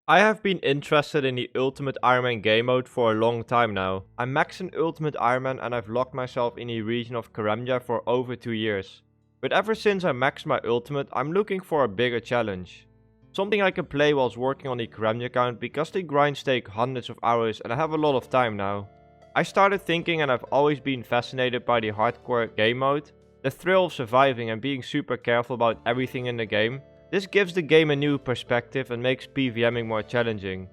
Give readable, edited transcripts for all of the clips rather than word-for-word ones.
I have been interested in the Ultimate Ironman game mode for a long time now. I'm maxing Ultimate Ironman and I've locked myself in the region of Karamja for over 2 years. But ever since I maxed my Ultimate, I'm looking for a bigger challenge. Something I can play whilst working on the Karamja account because the grinds take hundreds of hours and I have a lot of time now. I started thinking, and I've always been fascinated by the hardcore game mode. The thrill of surviving and being super careful about everything in the game. This gives the game a new perspective and makes PvMing more challenging.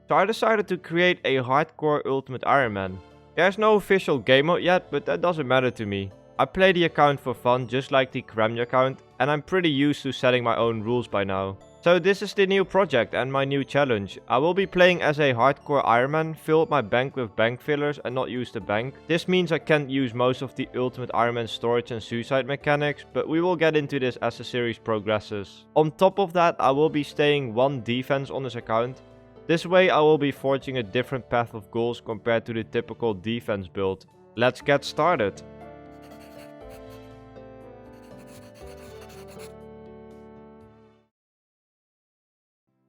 So I decided to create a Hardcore Ultimate Ironman. There's no official game mode yet, but that doesn't matter to me. I play the account for fun just like the Karamja account, and I'm pretty used to setting my own rules by now. So this is the new project and my new challenge. I will be playing as a Hardcore Ironman, fill up my bank with bank fillers and not use the bank. This means I can't use most of the Ultimate Ironman storage and suicide mechanics, but we will get into this as the series progresses. On top of that, I will be staying one defense on this account. This way I will be forging a different path of goals compared to the typical defense build. Let's get started.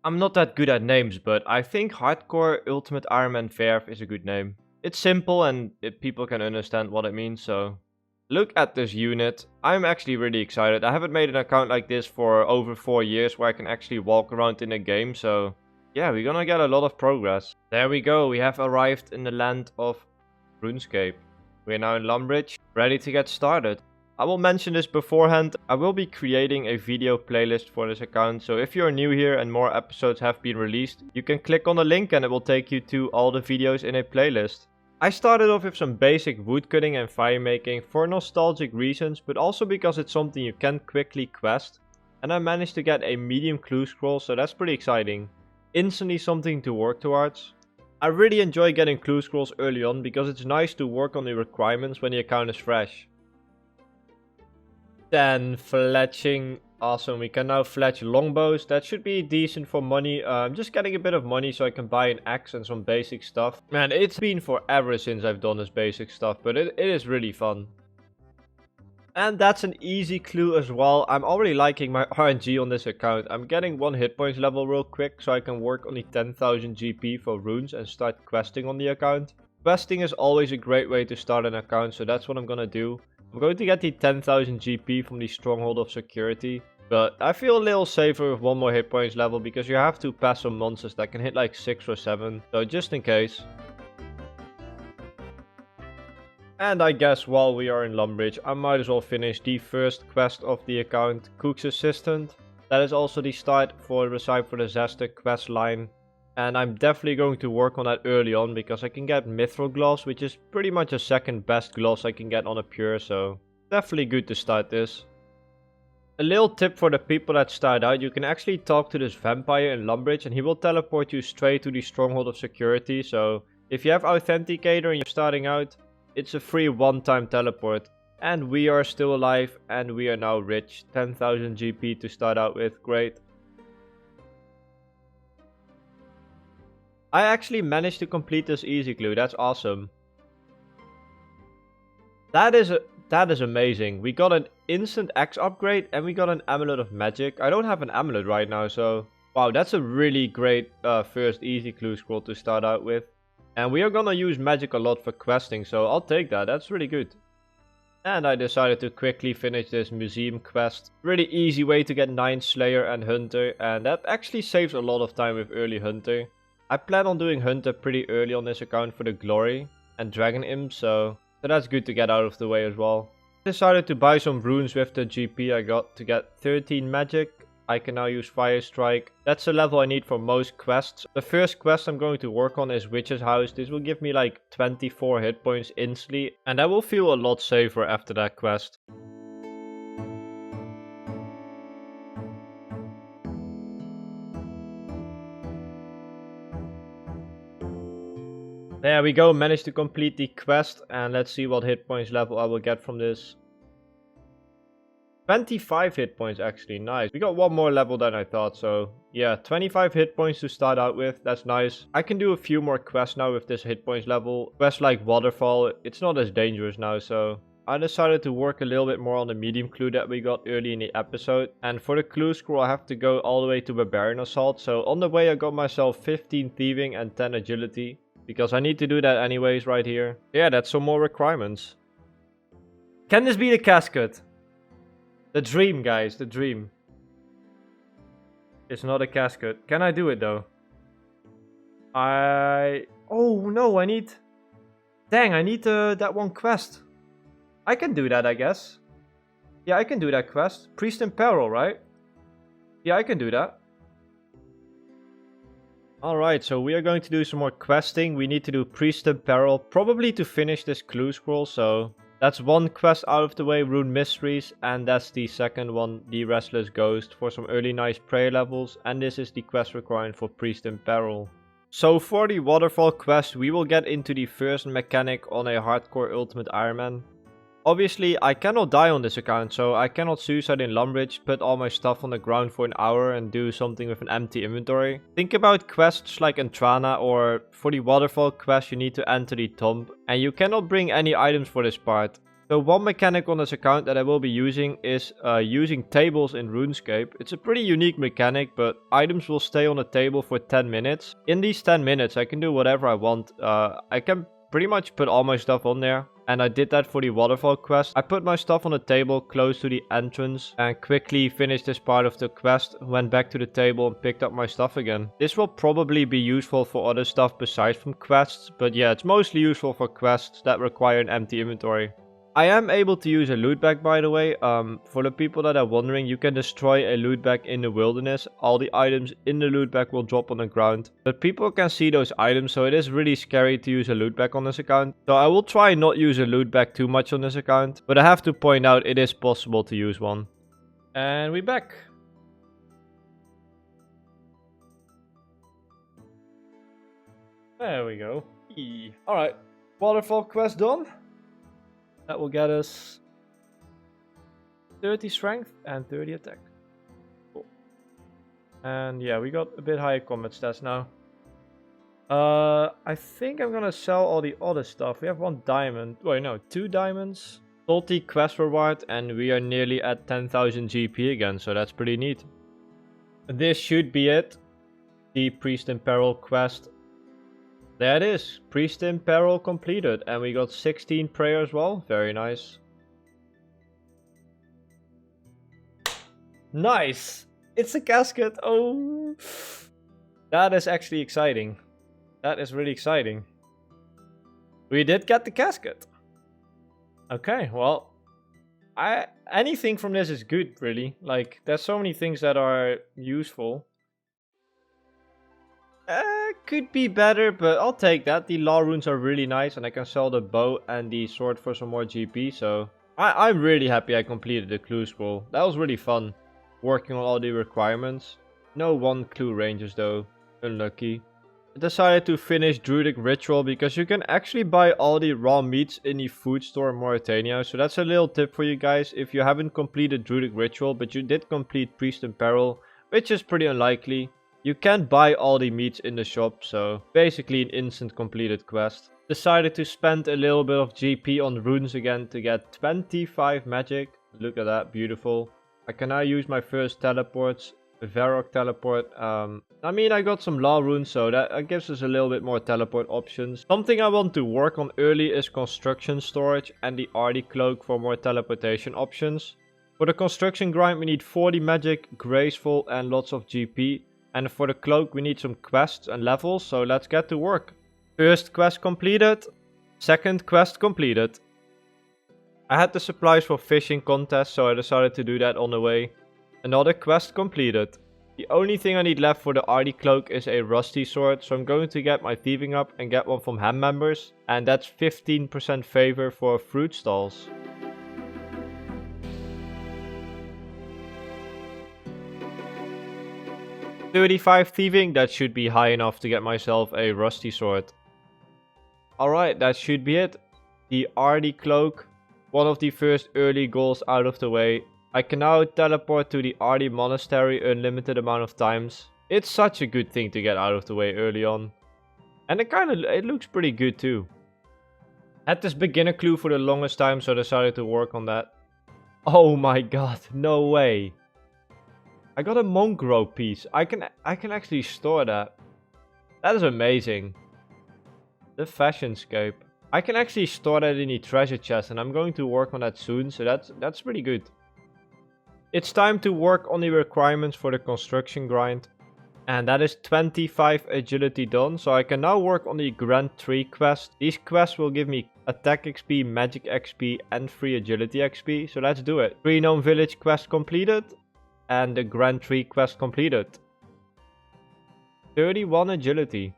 I'm not that good at names, but I think Hardcore Ultimate Ironman Verf is a good name. It's simple and people can understand what it means, so... Look at this unit. I'm actually really excited. I haven't made an account like this for over 4 years where I can actually walk around in a game, so... Yeah, we're gonna get a lot of progress. There we go, we have arrived in the land of RuneScape. We're now in Lumbridge, ready to get started. I will mention this beforehand, I will be creating a video playlist for this account, so if you're new here and more episodes have been released, you can click on the link and it will take you to all the videos in a playlist. I started off with some basic woodcutting and fire making for nostalgic reasons, but also because it's something you can quickly quest, and I managed to get a medium clue scroll, so that's pretty exciting. Instantly something to work towards. I really enjoy getting clue scrolls early on because it's nice to work on the requirements when the account is fresh. Then fletching, awesome, we can now fletch longbows. That should be decent for money. I'm just getting a bit of money so I can buy an axe and some basic stuff. Man, it's been forever since I've done this basic stuff, but it is really fun. And that's an easy clue as well. I'm already liking my RNG on this account. I'm getting 1 hit points level real quick so I can work on the 10,000 GP for runes and start questing on the account. Questing is always a great way to start an account, so that's what I'm gonna do. I'm going to get the 10,000 GP from the Stronghold of Security, but I feel a little safer with 1 more hit points level because you have to pass some monsters that can hit like 6 or 7, so just in case. And I guess while we are in Lumbridge, I might as well finish the first quest of the account, Cook's Assistant. That is also the start for the Recipe for Disaster quest line. And I'm definitely going to work on that early on because I can get Mithril Gloss, which is pretty much the second best gloss I can get on a pure, so definitely good to start this. A little tip for the people that start out, you can actually talk to this vampire in Lumbridge and he will teleport you straight to the Stronghold of Security, so if you have Authenticator and you're starting out, it's a free one-time teleport. And we are still alive and we are now rich, 10,000 GP to start out with, great. I actually managed to complete this easy clue, that's awesome. That is amazing. We got an instant X upgrade and we got an Amulet of Magic. I don't have an amulet right now, so... Wow, that's a really great first easy clue scroll to start out with. And we are gonna use magic a lot for questing, so I'll take that, that's really good. And I decided to quickly finish this museum quest. Really easy way to get 9 Slayer and Hunter, and that actually saves a lot of time with early Hunter. I plan on doing Hunter pretty early on this account for the Glory and Dragon Imp, so that's good to get out of the way as well. I decided to buy some runes with the GP I got to get 13 magic. I can now use Fire Strike. That's the level I need for most quests. The first quest I'm going to work on is Witch's House. This will give me like 24 hit points instantly, and I will feel a lot safer after that quest. There we go, managed to complete the quest, and let's see what hit points level I will get from this. 25 hit points actually, nice. We got 1 more level than I thought, so yeah, 25 hit points to start out with, that's nice. I can do a few more quests now with this hit points level. Quests like Waterfall, it's not as dangerous now, so I decided to work a little bit more on the medium clue that we got early in the episode. And for the clue scroll, I have to go all the way to Barbarian Assault. So on the way, I got myself 15 thieving and 10 agility. Because I need to do that anyways right here. Yeah, that's some more requirements. Can this be the casket? The dream, guys, the dream. It's not a casket. Can I do it though? Oh no, I need... Dang, I need that one quest. I can do that, I guess. Yeah, I can do that quest. Priest in Peril, right? Yeah, I can do that. Alright, so we are going to do some more questing. We need to do Priest in Peril, probably to finish this clue scroll. So that's one quest out of the way, Rune Mysteries. And that's the second one, the Restless Ghost, for some early nice prayer levels. And this is the quest required for Priest in Peril. So for the waterfall quest, we will get into the first mechanic on a Hardcore Ultimate Ironman. Obviously, I cannot die on this account, so I cannot suicide in Lumbridge, put all my stuff on the ground for an hour and do something with an empty inventory. Think about quests like Entrana, or for the waterfall quest you need to enter the tomb, and you cannot bring any items for this part. So one mechanic on this account that I will be using is using tables in RuneScape. It's a pretty unique mechanic, but items will stay on the table for 10 minutes. In these 10 minutes I can do whatever I want. I can pretty much put all my stuff on there. And I did that for the waterfall quest. I put my stuff on the table close to the entrance and quickly finished this part of the quest. Went back to the table and picked up my stuff again. This will probably be useful for other stuff besides from quests. But yeah, it's mostly useful for quests that require an empty inventory. I am able to use a loot bag, by the way. For the people that are wondering, you can destroy a loot bag in the wilderness. All the items in the loot bag will drop on the ground. But people can see those items, so it is really scary to use a loot bag on this account. So I will try not use a loot bag too much on this account. But I have to point out, it is possible to use one. And we're back. There we go. Alright, waterfall quest done. That will get us 30 strength and 30 attack. Cool. And yeah, we got a bit higher combat stats now. I think I'm gonna sell all the other stuff. We have 1 diamond. Wait, no, 2 diamonds. Salty quest reward, and we are nearly at 10,000 GP again, so that's pretty neat. This should be it. The Priest in Peril quest. There it is, Priest in Peril completed, and we got 16 prayer as well, very nice. Nice! It's a casket, oh! That is actually exciting. That is really exciting. We did get the casket. Okay, well, anything from this is good, really. Like, there's so many things that are useful. Could be better, but I'll take that. The law runes are really nice, and I can sell the bow and the sword for some more GP, so I'm really happy I completed the clue scroll. That was really fun, working on all the requirements. No 1 clue ranges though, unlucky. I decided to finish Druidic Ritual because you can actually buy all the raw meats in the food store in Mauritania, so that's a little tip for you guys. If you haven't completed Druidic Ritual, but you did complete Priest in Peril, which is pretty unlikely, you can buy all the meats in the shop, so basically an instant completed quest. Decided to spend a little bit of GP on runes again to get 25 magic. Look at that, beautiful. I can now use my first teleports, the Varrock teleport. I mean, I got some law runes, so that gives us a little bit more teleport options. Something I want to work on early is construction storage and the RD cloak for more teleportation options. For the construction grind we need 40 magic, graceful and lots of GP. And for the cloak we need some quests and levels, so let's get to work. First quest completed. Second quest completed. I had the supplies for fishing contest, so I decided to do that on the way. Another quest completed. The only thing I need left for the RD cloak is a rusty sword, so I'm going to get my thieving up and get one from ham members. And that's 15% favor for fruit stalls. $35 thieving, that should be high enough to get myself a rusty sword. Alright, that should be it. The RD cloak, one of the first early goals out of the way. I can now teleport to the RD monastery unlimited amount of times. It's such a good thing to get out of the way early on. And it looks pretty good too. Had this beginner clue for the longest time, so I decided to work on that. Oh my god, no way. I got a monk robe piece. I can actually store that. That is amazing. The fashionscape. I can actually store that in the treasure chest, and I'm going to work on that soon, so that's pretty good. It's time to work on the requirements for the construction grind. And that is 25 agility done, so I can now work on the Grand 3 quest. These quests will give me attack XP, magic XP and free agility XP, so let's do it. 3 known village quest completed and the Grand 3 quest completed. 31 agility.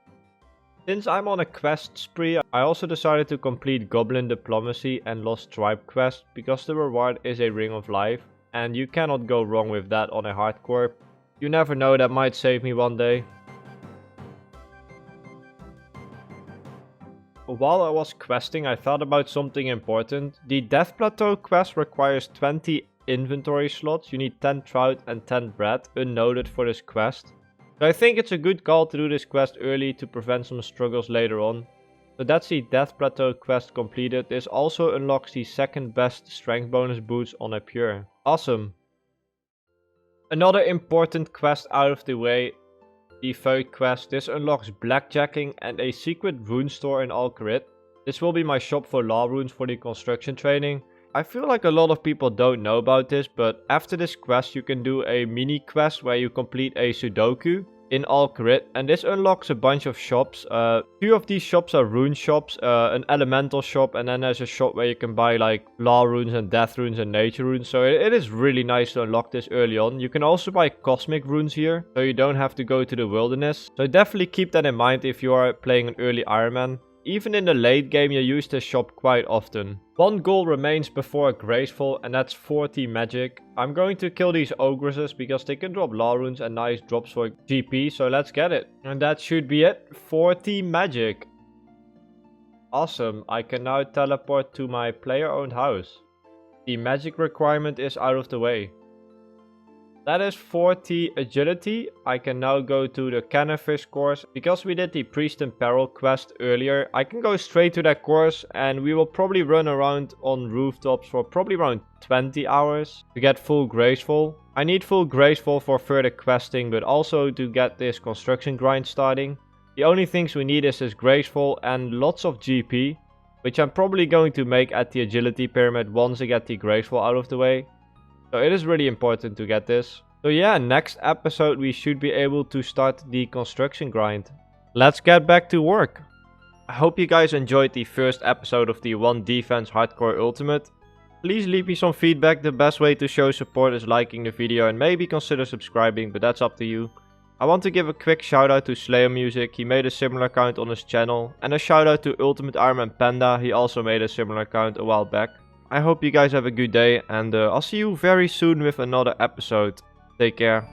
Since I'm on a quest spree, I also decided to complete Goblin Diplomacy and Lost Tribe quest because the reward is a Ring of Life and you cannot go wrong with that on a hardcore. You never know, that might save me one day. While I was questing, I thought about something important. The Death Plateau quest requires 20 inventory slots. You need 10 trout and 10 bread, unnoted for this quest. So I think it's a good call to do this quest early to prevent some struggles later on. So that's the Death Plateau quest completed. This also unlocks the second best strength bonus boots on a pure. Awesome. Another important quest out of the way, the third quest. This unlocks blackjacking and a secret rune store in Alcarit. This will be my shop for law runes for the construction training. I feel like a lot of people don't know about this, but after this quest you can do a mini quest where you complete a Sudoku in Alcarit, and this unlocks a bunch of shops. 2 of these shops are rune shops, an elemental shop, and then there's a shop where you can buy like law runes and death runes and nature runes. So it is really nice to unlock this early on. You can also buy cosmic runes here, so you don't have to go to the wilderness. So definitely keep that in mind if you are playing an early Ironman. Even in the late game you use this shop quite often. One goal remains before Graceful, and that's 40 magic. I'm going to kill these ogresses because they can drop law runes and nice drops for GP, so let's get it. And that should be it. 40 magic. Awesome, I can now teleport to my player owned house. The magic requirement is out of the way. That is 40 agility. I can now go to the Cannonfish course. Because we did the Priest in Peril quest earlier, I can go straight to that course and we will probably run around on rooftops for probably around 20 hours to get full Graceful. I need full Graceful for further questing, but also to get this construction grind starting. The only things we need is this Graceful and lots of GP, which I'm probably going to make at the agility pyramid once I get the Graceful out of the way. So it is really important to get this. So yeah, next episode we should be able to start the construction grind. Let's get back to work. I hope you guys enjoyed the first episode of the One Defense Hardcore Ultimate. Please leave me some feedback. The best way to show support is liking the video and maybe consider subscribing, but that's up to you. I want to give a quick shout out to Slayer Music. He made a similar account on his channel. And a shout out to Ultimate Ironman Panda. He also made a similar account a while back. I hope you guys have a good day, and I'll see you very soon with another episode. Take care.